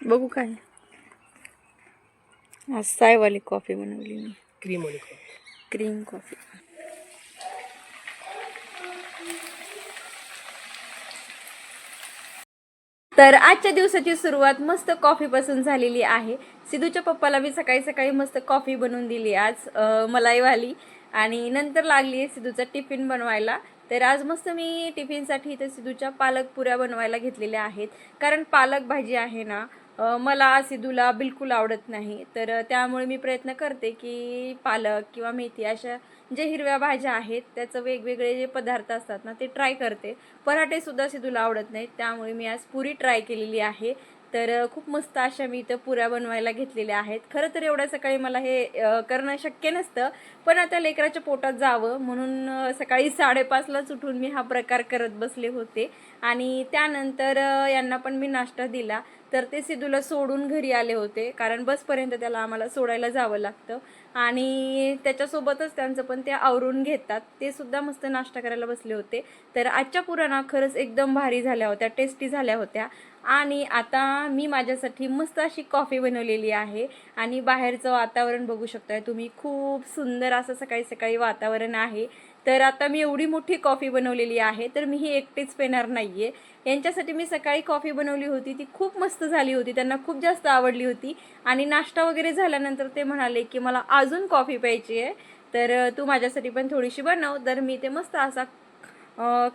बघू काय आज सायवाली कॉफी बनवली मी, क्रीम कॉफी. तर आजच्या दिवसाची सुरुवात मस्त कॉफी पासून झालेली आहे. सिद्धूच्या पप्पाला मी सकाळी सकाळी मस्त कॉफी बनवून दिली आज मलाईवाली, आणि नंतर लागली आहे सिद्धूचा टिफिन बनवायला. तर आज मस्त मी टिफिनसाठी इथे सिद्धूच्या पालक पुऱ्या बनवायला घेतलेल्या आहेत, कारण पालक भाजी आहे ना मला सिद्धूला बिलकुल आवडत नाही. तर त्यामुळे मी प्रयत्न करते की पालक किंवा मेथी अशा जे हिरव्या भाज्या आहेत त्याचं वेगवेगळे जे पदार्थ असतात ना ते ट्राय करते. पराठेसुद्धा सिद्धूला आवडत नाहीत, त्यामुळे मी आज पुरी ट्राय केलेली आहे. तर खूप मस्त अशा मी इथं पुऱ्या बनवायला घेतलेल्या आहेत. खरं तर एवढ्या सकाळी मला हे करणं शक्य नसतं, पण आता लेकराच्या पोटात जावं म्हणून सकाळी 5:30लाच उठून मी हा प्रकार करत बसले होते. आणि त्यानंतर यांना पण मी नाश्ता दिला. तर ते सिद्धूला सोडून घरी आले होते, कारण बसपर्यंत त्याला आम्हाला सोडायला जावं लागतं, आणि त्याच्यासोबतच त्यांचं पण ते आवरून घेतात. ते सुद्धा मस्त नाश्ता करायला बसले होते. तर आजच्या पुऱ्या खरंच एकदम भारी झाल्या होत्या, टेस्टी झाल्या होत्या. आणि आता मी माझ्यासाठी मस्त अशी कॉफी बनवलेली आहे, आणि बाहेरचं वातावरण बघू शकताय तुम्ही, खूप सुंदर असं सकाळी सकाळी वातावरण आहे. तर आता मी एवढी मोठी कॉफी बनवलेली आहे, तर मी ही एकटीच पिणार नाही आहे. यांच्यासाठी मी सकाळी कॉफी बनवली होती, ती खूप मस्त झाली होती, त्यांना खूप जास्त आवडली होती. आणि नाश्ता वगैरे झाल्यानंतर ते म्हणाले की मला अजून कॉफी प्यायची आहे, तर तू माझ्यासाठी पण थोडीशी बनव. तर मी ते मस्त असा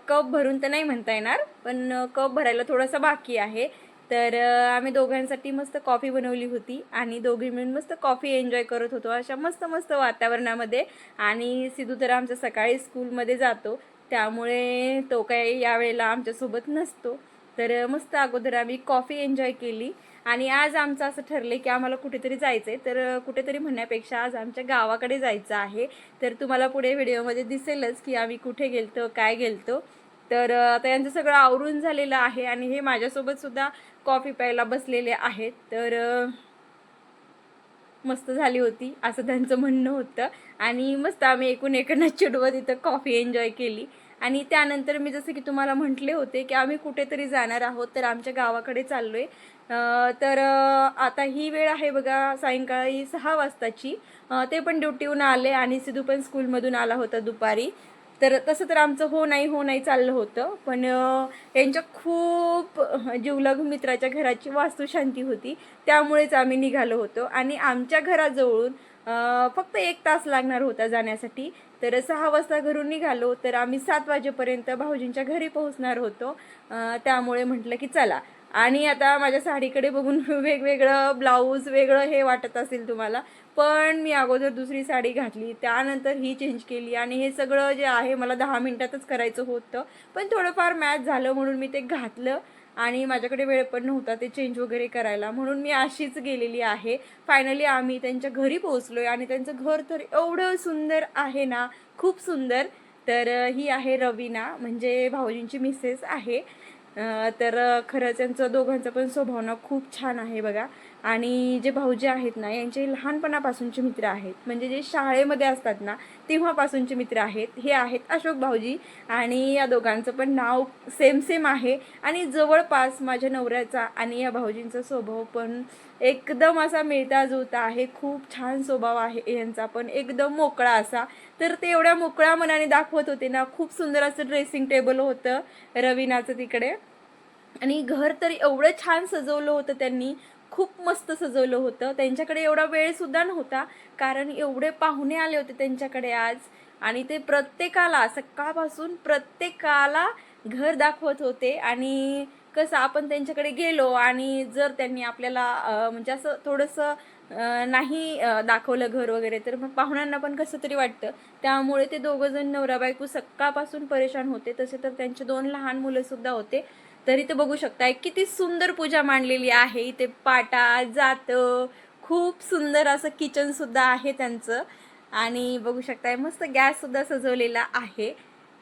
कप भरून तर नाही म्हणता येणार, पण कप भरायला थोडंसं बाकी आहे. तर आम्ही दोघांसाठी मस्त कॉफी बनवली होती, आणि दोघी मिळून मस्त कॉफी एन्जॉय करत होतो अशा मस्त मस्त वातावरणामध्ये. आणि सिद्धू तर आमच्या सकाळी स्कूलमध्ये जातो, त्यामुळे तो काही यावेळेला आमच्यासोबत नसतो. तर मस्त अगोदर आम्ही कॉफी एन्जॉय केली. आणि आज आमचं असं ठरलं की आम्हाला कुठेतरी जायचं आहे. तर कुठेतरी म्हणण्यापेक्षा आज आमच्या गावाकडे जायचं आहे. तर तुम्हाला पुढे व्हिडिओमध्ये दिसेलच की आम्ही कुठे गेलतो, काय गेलतो. तर आता यांचं सगळं आवरून झालेलं आहे, आणि हे माझ्यासोबतसुद्धा कॉफी प्यायला बसलेले आहेत. तर मस्त झाली होती असं त्यांचं म्हणणं होतं, आणि मस्त आम्ही एकूण एकांना चिडवत इथं कॉफी एन्जॉय केली. आणि त्यानंतर मी जसं की तुम्हाला म्हटले होते की आम्ही कुठेतरी जाणार आहोत, तर आमच्या गावाकडे चाललो आहे. तर आता ही वेळ आहे बघा सायंकाळी 6 वाजताची. ते पण ड्युटीहून आले, आणि सिद्धू पण स्कूलमधून आला होता दुपारी. तर तसं तर आमचं हो नाही चाललं होतं, पण यांच्या खूप जिवलग मित्राच्या घराची वास्तुशांती होती, त्यामुळेच आम्ही निघालो होतो. आणि आमच्या घराजवळून फक्त 1 तास लागणार होता जाण्यासाठी. तर 6 वाजता घरून निघालो, तर आम्ही 7 वाजेपर्यंत भाऊजींच्या घरी पोहोचणार होतो. त्यामुळे म्हटलं की चला. आणि आता माझ्या साडीकडे बघून वेगवेगळं ब्लाऊज वेगळं हे वाटत असेल तुम्हाला, पण मी अगोदर दुसरी साडी घातली, त्यानंतर ही चेंज केली, आणि हे सगळं जे आहे मला 10 मिनिटातच करायचं होतं, पण थोडंफार मॅच झालं म्हणून मी ते घातलं. आणि माझ्याकडे वेळ पण नव्हता ते चेंज वगैरे करायला, म्हणून मी अशीच गेलेली आहे. फायनली आम्ही त्यांच्या घरी पोहोचलो आहे, आणि त्यांचं घर तर एवढं सुंदर आहे ना, खूप सुंदर. तर ही आहे रवीना, म्हणजे भाऊजींची मिसेस आहे. तर खरंच यांचं दोघांचा पण स्वभाव ना खूप छान आहे बघा. आणि जे भाऊजी आहेत ना यांचे लहानपणापासूनचे मित्र आहेत, म्हणजे जे शाळेमध्ये असतात ना तेव्हापासूनचे मित्र आहेत. हे आहेत अशोक भाऊजी, आणि या दोघांचं पण नाव सेम सेम आहे. आणि जवळपास माझ्या नवऱ्याचा आणि या भाऊजींचा स्वभाव पण एकदम असा मिळता जुळता आहे. खूप छान स्वभाव आहे यांचा पण, एकदम मोकळा असा. तर ते एवढ्या मोकळ्या मनाने दाखवत होते ना, खूप सुंदर असं ड्रेसिंग टेबल होतं रवीनाचं तिकडे, आणि घर तर एवढं छान सजवलं होतं त्यांनी, खूप मस्त सजवलं होतं. त्यांच्याकडे एवढा वेळसुद्धा नव्हता, कारण एवढे पाहुणे आले होते त्यांच्याकडे आज. आणि ते प्रत्येकाला सकाळपासून प्रत्येकाला घर दाखवत होते. आणि कसं आपण त्यांच्याकडे गेलो आणि जर त्यांनी आपल्याला म्हणजे असं थोडंसं नाही दाखवलं घर वगैरे, तर मग पाहुण्यांना पण कसं तरी वाटतं. त्यामुळे ते दोघं जण नवरा बायको सकाळपासून परेशान होते. तसे तर त्यांचे 2 लहान मुलं सुद्धा होते. तरी ते बघू शकताय किती सुंदर पूजा मांडलेली आहे. इथे पाटा जातं, खूप सुंदर असं किचन सुद्धा आहे त्यांचं. आणि बघू शकताय मस्त गॅस सुद्धा सजवलेला आहे.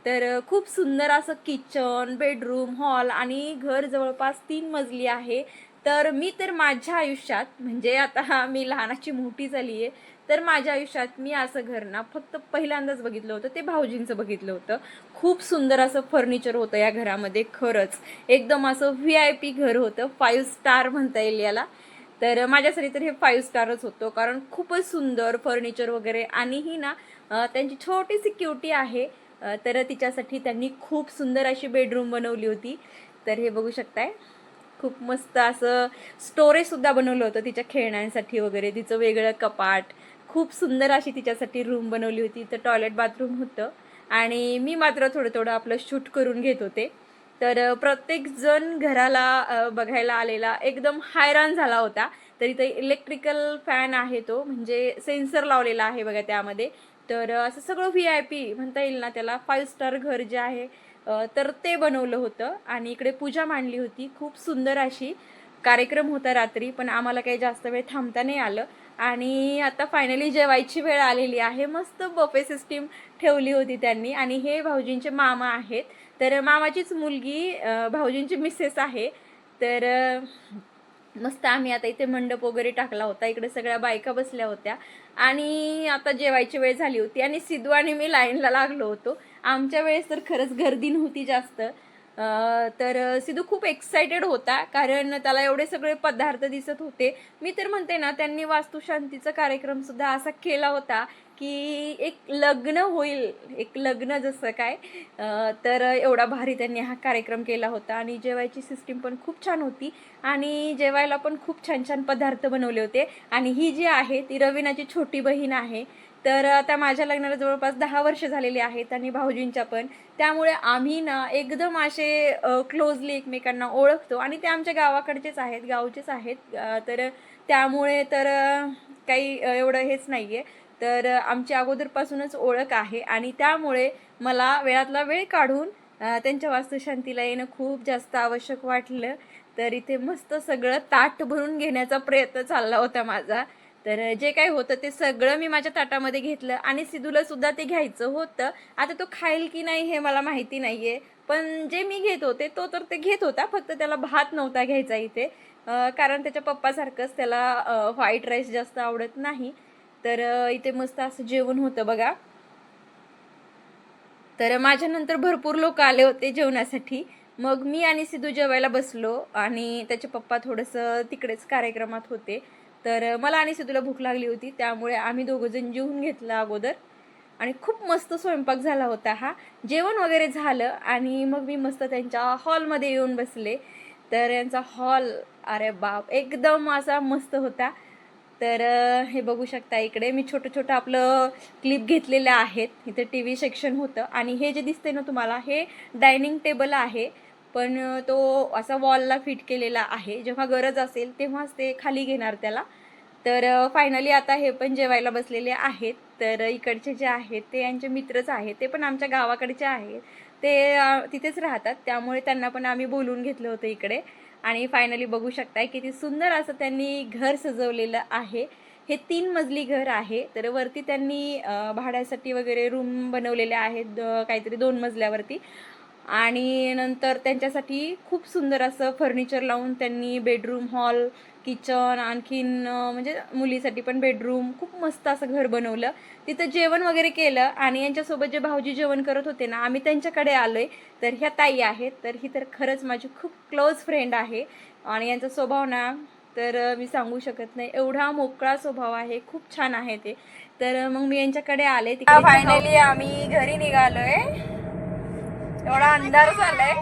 तर खूप सुंदर असं किचन, बेडरूम, हॉल आणि घर जवळपास 3 मजली आहे. तर मी तर माझ्या आयुष्यात म्हणजे आता मी लहानाची मोठी झाली आहे, तर माझ्या आयुष्यात मी असं घर ना फक्त पहिल्यांदाच बघितलं होतं, ते भाऊजींचं बघितलं होतं. खूप सुंदर असं फर्निचर होतं या घरामध्ये. खरंच एकदम असं VIP घर होतं. 5 स्टार म्हणता येईल याला. तर माझ्यासाठी तर हे 5 स्टारच होतं, कारण खूपच सुंदर फर्निचर वगैरे. आणि ही ना त्यांची छोटीशी क्युटी आहे. तर तिच्यासाठी त्यांनी खूप सुंदर अशी बेडरूम बनवली होती. तर हे बघू शकताय. खूप मस्त असं स्टोरेजसुद्धा बनवलं होतं तिच्या खेळण्यांसाठी वगैरे. तिचं वेगळं कपाट, खूप सुंदर अशी तिच्यासाठी रूम बनवली होती. तर टॉयलेट बाथरूम होतं. आणि मी मात्र थोडं आपलं शूट करून घेत होते. तर प्रत्येकजण घराला बघायला आलेला एकदम हैराण झाला होता. तर इथे इलेक्ट्रिकल फॅन आहे, तो म्हणजे सेन्सर लावलेला आहे बघा त्यामध्ये. तर असं सगळं VIP म्हणता येईल ना त्याला. 5 स्टार घर जे आहे तर ते बनवलं होतं. आणि इकडे पूजा मांडली होती खूप सुंदर अशी. कार्यक्रम होता रात्री, पण आम्हाला काही जास्त वेळ थांबता नाही आलं. आणि आता फायनली जेवायची वेळ आलेली आहे. मस्त बफे सिस्टीम ठेवली होती त्यांनी. आणि हे भाऊजींचे मामा आहेत. तर मामाचीच मुलगी भाऊजींची मिसेस आहे. तर मस्त आम्ही आता इथे मंडप वगैरे टाकला होता. इकडे सगळ्या बायका बसल्या होत्या. आणि आता जेवायची वेळ झाली होती आणि सिद्धू आणि मी लाईनला लागलो होतो. आमच्या वेळेस तर खरंच गर्दी नव्हती जास्त. तर सिद्धू खूप एक्सायटेड होता, कारण त्याला एवढे सगळे पदार्थ दिसत होते. मी तर म्हणते ना, त्यांनी वास्तुशांतीचा कार्यक्रमसुद्धा असा केला होता की एक लग्न होईल, एक लग्न जसं काय. तर एवढा भारी त्यांनी हा कार्यक्रम केला होता. आणि जेवायची सिस्टीम पण खूप छान होती. आणि जेवायला पण खूप छान छान पदार्थ बनवले होते. आणि ही जी आहे ती रवीनाची छोटी बहीण आहे. तर आता माझ्या लग्नाला जवळपास 10 वर्ष झालेली आहेत आणि भाऊजींच्या पण. त्यामुळे आम्ही ना एकदम असे क्लोजली एकमेकांना ओळखतो. आणि ते आमच्या गावाकडचेच आहेत, गावचेच आहेत. तर त्यामुळे तर काही एवढं हेच नाही आहे. तर आमची अगोदरपासूनच ओळख आहे. आणि त्यामुळे मला वेळातला वेळ काढून त्यांच्या वास्तुशांतीला येणं खूप जास्त आवश्यक वाटलं. तर इथे मस्त सगळं ताट भरून घेण्याचा प्रयत्न चालला होता माझा. तर जे काही होतं ते सगळं मी माझ्या ताटामध्ये घेतलं. आणि सिद्धूला सुद्धा ते घ्यायचं होतं. आता तो खाईल की नाही हे मला माहिती नाही आहे, पण जे मी घेत होते तो तर ते घेत होता. फक्त त्याला भात नव्हता घ्यायचा इथे, कारण त्याच्या पप्पासारखंच त्याला व्हाईट राईस जास्त आवडत नाही. तर इथे मस्त असं जेवण होतं बघा. तर माझ्यानंतर भरपूर लोक आले होते जेवणासाठी. मग मी आणि सिद्धू जेवायला बसलो आणि त्याचे पप्पा थोडंसं तिकडेच कार्यक्रमात होते. तर मला आणि सिद्धूला भूक लागली होती, त्यामुळे आम्ही दोघंजण जेवून घेतलं अगोदर. आणि खूप मस्त स्वयंपाक झाला होता हा. जेवण वगैरे झालं आणि मग मी मस्त त्यांच्या हॉलमध्ये येऊन बसले. तर यांचा हॉल, अरे बाप, एकदम असा मस्त होता. तर हे बघू शकता, इकडे मी छोटं आपलं क्लिप घेतलेल्या आहेत. इथे TV सेक्शन होतं. आणि हे जे दिसते ना तुम्हाला, हे डायनिंग टेबल आहे. पण तो असा वॉलला फिट केलेला आहे. जेव्हा गरज असेल तेव्हाच ते खाली घेणार त्याला. तर फायनली आता हे पण जेवायला बसलेले आहेत. तर इकडचे जे आहेत ते यांचे मित्रच आहेत. ते पण आमच्या गावाकडचे आहेत. ते तिथेच राहतात, त्यामुळे त्यांना पण आम्ही बोलवून घेतलं होतं इकडे. आणि फायनली बघू शकताय किती सुंदर असं त्यांनी घर सजवलेलं आहे. हे 3 मजली घर आहे. तर वरती त्यांनी भाड्यासाठी वगैरे रूम बनवलेले आहेत, काहीतरी 2 मजल्यावरती. आणि नंतर त्यांच्यासाठी खूप सुंदर असं फर्निचर लावून त्यांनी बेडरूम, हॉल, किचन, आणखीन म्हणजे मुलीसाठी पण बेडरूम, खूप मस्त असं घर बनवलं. तिथं जेवण वगैरे केलं. आणि यांच्यासोबत जे भाऊजी जेवण करत होते ना, आम्ही त्यांच्याकडे आलो आहे. तर ह्या ताई आहेत. तर ही तर खरंच माझी खूप क्लोज फ्रेंड आहे. आणि यांचा स्वभाव ना, तर मी सांगू शकत नाही, एवढा मोकळा स्वभाव आहे, खूप छान आहे ते. तर मग मी यांच्याकडे आले. फायनली आम्ही घरी निघालोय. एवढा अंधार झालाय,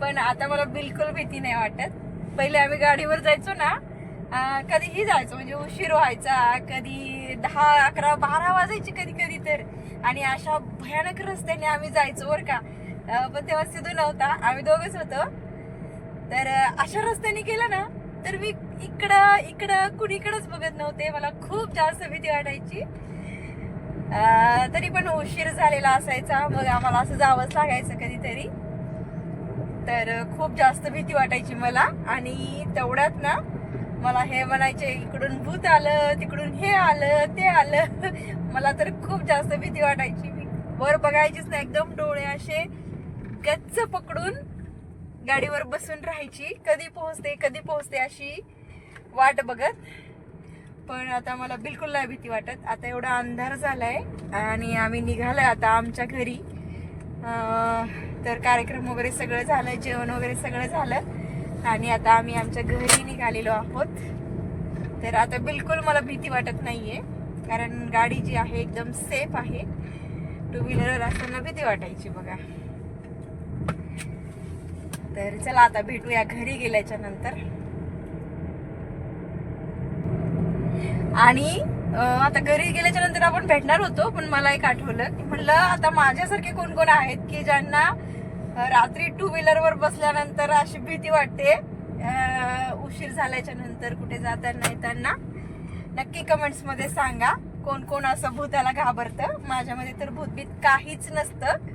पण आता मला बिलकुल भीती नाही वाटत. पहिले आम्ही गाडीवर जायचो ना, कधीही जायचो, म्हणजे उशीर व्हायचा, कधी 10, 11, 12 वाजायची कधी कधी तर. आणि अशा भयानक रस्त्याने आम्ही जायचो बरं का. पण तेव्हा सिद्धू नव्हता, आम्ही दोघंच होतो. तर अशा रस्त्याने गेलं ना तर मी इकडं इकडं कुणीकडेच बघत नव्हते. मला खूप जास्त भीती वाटायची. तरी पण उशीर झालेला असायचा, मग आम्हाला असं जावंच लागायचं कधीतरी. तर खूप जास्त भीती वाटायची मला. आणि तेवढ्यात ना मला हे म्हणायचे, इकडून भूत आलं, तिकडून हे आलं, ते आलं. मला तर खूप जास्त भीती वाटायची. मी वर बघायचीच नाही, एकदम डोळे असे गच्च पकडून गाडीवर बसून राहायची. कधी पोहोचते अशी वाट बघत. पण आता मला बिलकुल नाही भीती वाटत. आता एवढा अंधार झालाय आणि आम्ही निघालोय आता आमच्या घरी. तर कार्यक्रम वगैरे सगळं झालं, जेवण वगैरे सगळं झालं आणि आता आम्ही आमच्या घरी निघालेलो आहोत. तर आता बिलकुल मला भीती वाटत नाहीये, कारण गाडी जी आहे एकदम सेफ आहे. टू व्हीलरवर असताना भीती वाटायची बघा. तर चला आता भेटूया घरी गेल्याच्या नंतर. आणि आता घरी गेल्याच्या नंतर आपण भेटणार होतो, पण मला एक आठवलं की म्हणलं आता माझ्यासारखे कोण कोण आहेत की ज्यांना रात्री टू व्हीलरवर बसल्यानंतर अशी भीती वाटते उशीर झाल्याच्या नंतर कुठे जाताना येताना. नक्की कमेंट्स मध्ये सांगा कोण कोण असं भूताला घाबरतं. माझ्यामध्ये तर भूतभीत काहीच नसतं,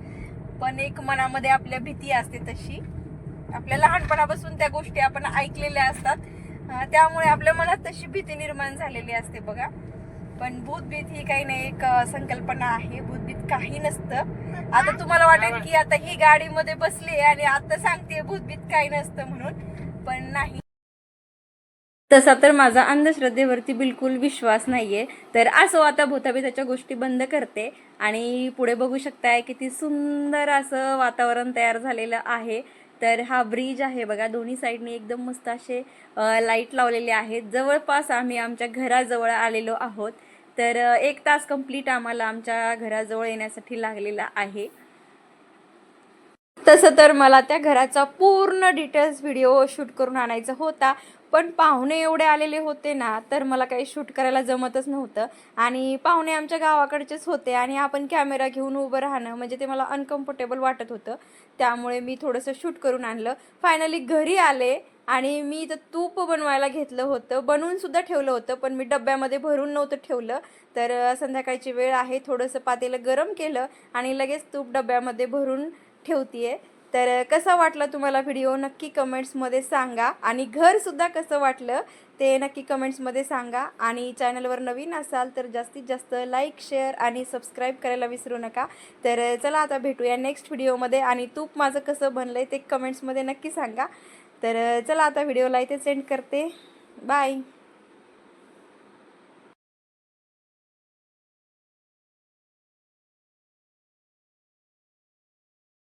पण एक मनामध्ये आपल्या भीती असते तशी. आपल्या लहानपणापासून त्या गोष्टी आपण ऐकलेल्या असतात, त्यामुळे आपल्या मनात तशी भीती निर्माण झालेली असते बघा. पण भूतभीत ही काही नाही, एक संकल्पना आहे. भूतभीत काही नसतं. आता तुम्हाला वाटेल की आता ही गाडीमध्ये बसली आणि आता सांगते भूतभीत काही नसतं म्हणून, पण नाही. तसा तर माझा अंधश्रद्धेवरती बिलकुल विश्वास नाहीये. तर असो, आता भूताभिताच्या गोष्टी बंद करते आणि पुढे बघू शकताय किती सुंदर असं वातावरण तयार झालेलं आहे. तर हा ब्रिज आहे बघा, दोन्ही साईडने एकदम मस्त असे लाईट लावलेले आहेत. जवळपास आम्ही आमच्या घराजवळ आलेलो आहोत. तर 1 तास कंप्लीट आम्हाला आमच्या घराजवळ येण्यासाठी लागलेला आहे. तसं तर मला त्या घराचा पूर्ण डिटेल्स व्हिडिओ शूट करून आणायचा होता, पण पाहुणे एवढे आलेले होते ना, तर मला काही शूट करायला जमतच नव्हतं. आणि पाहुणे आमच्या गावाकडचेच होते आणि आपण कॅमेरा घेऊन उभं राहणं म्हणजे ते मला अनकम्फर्टेबल वाटत होतं. त्यामुळे मी थोडंसं शूट करून आणलं. फायनली घरी आले आणि मी इथं तूप बनवायला घेतलं होतं, बनवून सुद्धा ठेवलं होतं, पण मी डब्यामध्ये भरून नव्हतं ठेवलं. तर संध्याकाळची वेळ आहे, थोडंसं पातेलं गरम केलं आणि लगेच तूप डब्यामध्ये भरून ठेवतीये. तर कसा वाटला तुम्हाला व्हिडिओ नक्की कमेंट्समध्ये सांगा. आणि घरसुद्धा कसं वाटलं ते नक्की कमेंट्समध्ये सांगा. आणि चॅनलवर नवीन असाल तर जास्तीत जास्त लाईक, शेअर आणि सबस्क्राईब करायला विसरू नका. तर चला आता भेटूया नेक्स्ट व्हिडिओमध्ये. आणि तूप माझं कसं बनलं आहे ते कमेंट्समध्ये नक्की सांगा. तर चला आता व्हिडिओला इथे सेंड करते. बाय.